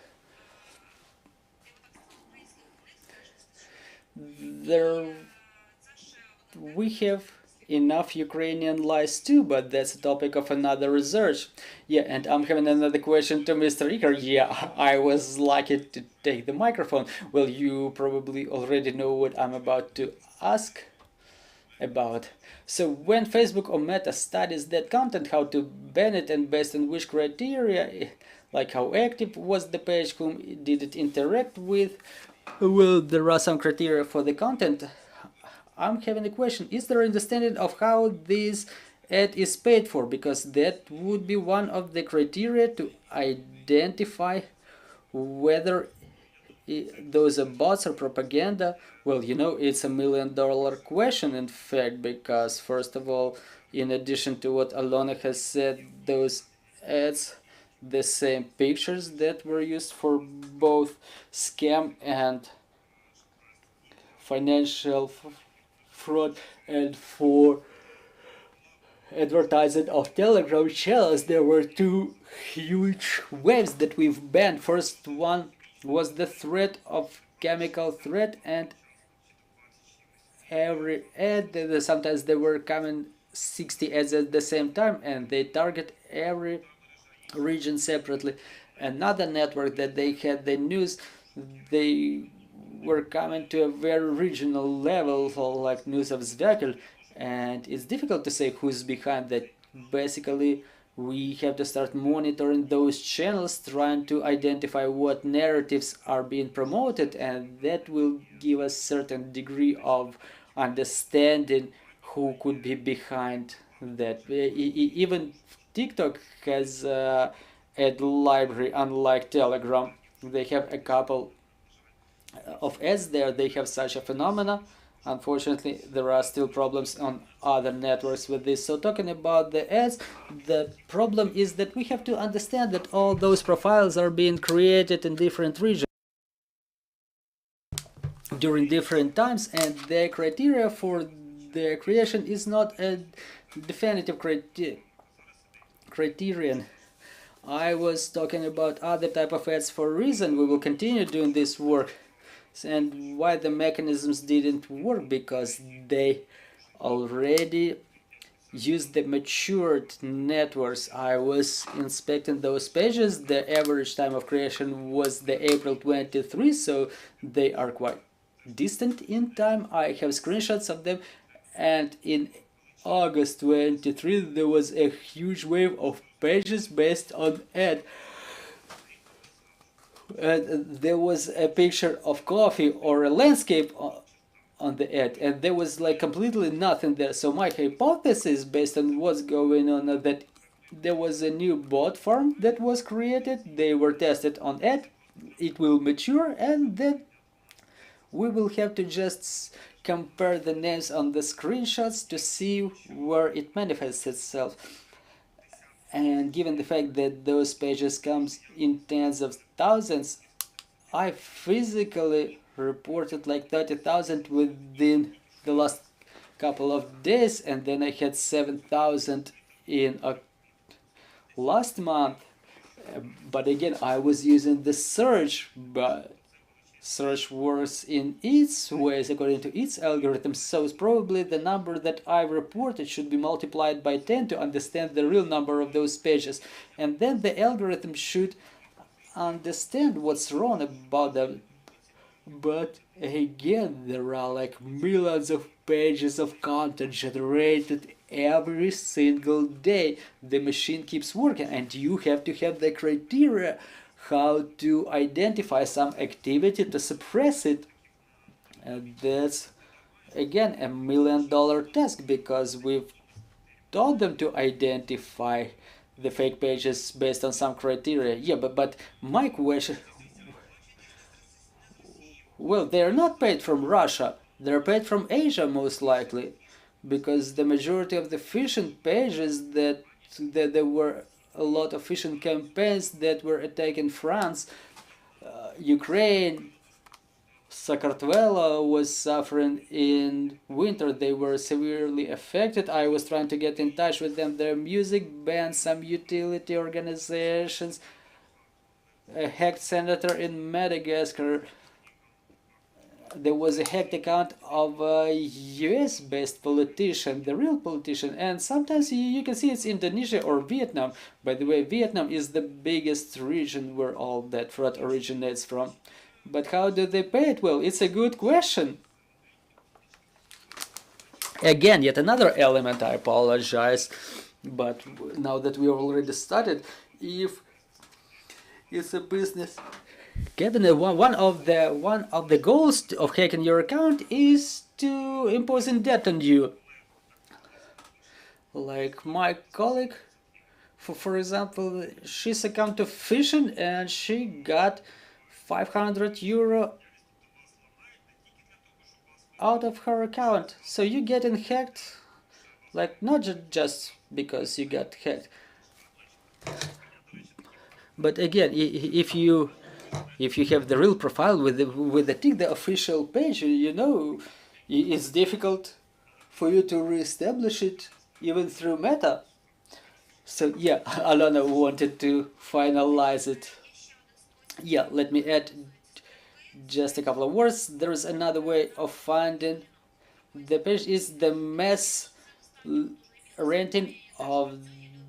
We have enough Ukrainian lies too, but that's a topic of another research. Yeah, and I'm having another question to Mr. Iker. Yeah, I was lucky to take the microphone. Well, you probably already know what I'm about to ask about. So when Facebook or Meta studies that content, how to ban it, and based on which criteria, like how active was the page, whom did it interact with, well, there are some criteria for the content. I'm having a question. Is there understanding of how this ad is paid for? Because that would be one of the criteria to identify whether those are bots or propaganda. Well, you know, it's a $1 million question, in fact, because first of all, in addition to what Alyona has said, those ads, the same pictures that were used for both scam and financial fraud and for advertising of Telegram channels, there were two huge waves that we've banned. First one was the threat of chemical threat, and every ad, sometimes they were coming 60 ads at the same time, and they target every region separately. Another network that they had the news, they were coming to a very regional level, like news of Zvekel, and it's difficult to say who's behind that. Basically, we have to start monitoring those channels, trying to identify what narratives are being promoted, and that will give us certain degree of understanding who could be behind that. Even TikTok has ad library, unlike Telegram. They have a couple of ads there. They have such a phenomena. Unfortunately, there are still problems on other networks with this. So talking about the ads, the problem is that we have to understand that all those profiles are being created in different regions during different times, and the criteria for the creation is not a definitive criterion. I was talking about other type of ads for a reason. We will continue doing this work. And why the mechanisms didn't work, because they already used the matured networks. I was inspecting those pages. The average time of creation was the April 23, so they are quite distant in time. I have screenshots of them, and in August 23 there was a huge wave of pages based on ad. There was a picture of coffee or a landscape on the ad, and there was like completely nothing there. So my hypothesis, based on what's going on, that there was a new bot farm that was created. They were tested on ad. It will mature, and then we will have to just compare the names on the screenshots to see where it manifests itself. And given the fact that those pages comes in tens of thousands, I physically reported like 30,000 within the last couple of days, and then I had 7,000 in last month. But again, I was using the search, but search works in its ways according to its algorithm, so it's probably the number that I reported should be multiplied by 10 to understand the real number of those pages, and then the algorithm should understand what's wrong about them. But again, there are like millions of pages of content generated every single day. The machine keeps working, and you have to have the criteria how to identify some activity to suppress it. And that's again a $1 million task, because we've told them to identify the fake pages based on some criteria. Yeah, but my question, well, they're not paid from Russia, they're paid from Asia most likely, because the majority of the phishing pages that there were a lot of phishing campaigns that were attacking France, Ukraine, Sakartvelo was suffering in winter. They were severely affected. I was trying to get in touch with them. Their music banned, some utility organizations, a hacked senator in Madagascar. there was a hacked account of a US-based politician, the real politician, and sometimes you can see it's Indonesia or Vietnam. By the way, Vietnam is the biggest region where all that fraud originates from. But how do they pay it? Well, it's a good question. Again, yet another element, I apologize, but now that we already started, if it's a business, Kevin, one of the goals of hacking your account is to impose debt on you. Like my colleague, for example, she's account of phishing and she got 500 euro out of her account. So you getting hacked, like not just because you got hacked. But again, if you have the real profile with the official page, you know, it's difficult for you to reestablish it even through Meta. So yeah, Alyona wanted to finalize it. Yeah, let me add just a couple of words. There is another way of finding the page is the mass renting of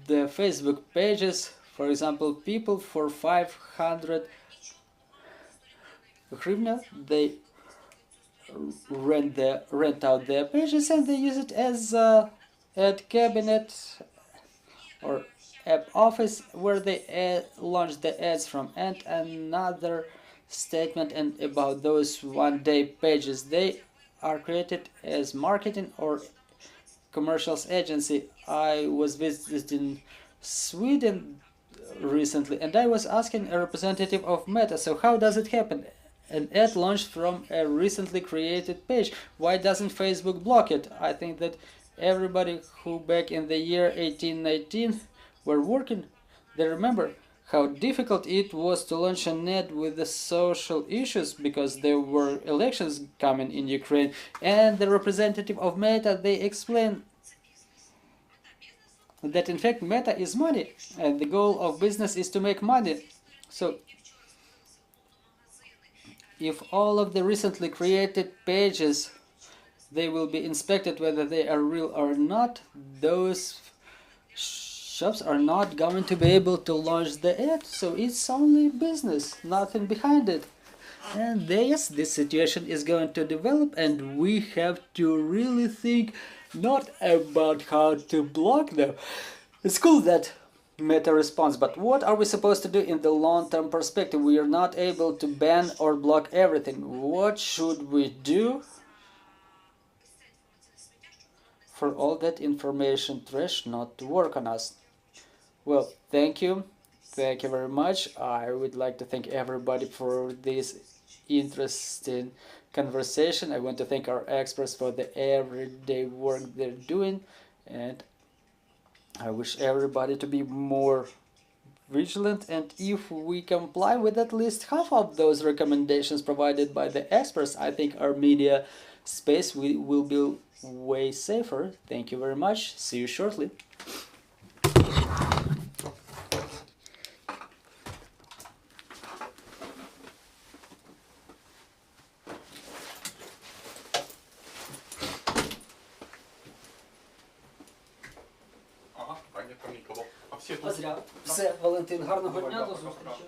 the Facebook pages. For example, people for 500 hryvnia, they rent out their pages and they use it as ad cabinet or app office where they launch the ads from. And another statement and about those one-day pages, they are created as marketing or commercials agency. I was visiting Sweden recently and I was asking a representative of Meta, so how does it happen? An ad launched from a recently created page. Why doesn't Facebook block it? I think that everybody who back in the year 1819 were working, they remember how difficult it was to launch an ad with the social issues because there were elections coming in Ukraine. And the representative of Meta, they explained that in fact Meta is money and the goal of business is to make money. So if all of the recently created pages, they will be inspected whether they are real or not, those shops are not going to be able to launch the ad. So it's only business, nothing behind it. And yes, this situation is going to develop and we have to really think not about how to block them. It's cool that Meta responds, but what are we supposed to do in the long-term perspective? We are not able to ban or block everything. What should we do for all that information trash not to work on us? Well, thank you. Thank you very much. I would like to thank everybody for this interesting conversation. I want to thank our experts for the everyday work they're doing, and I wish everybody to be more vigilant, and if we comply with at least half of those recommendations provided by the experts, I think our media space will be way safer. Thank you very much. See you shortly. Все, Валентин, гарного дня, до зустрічі.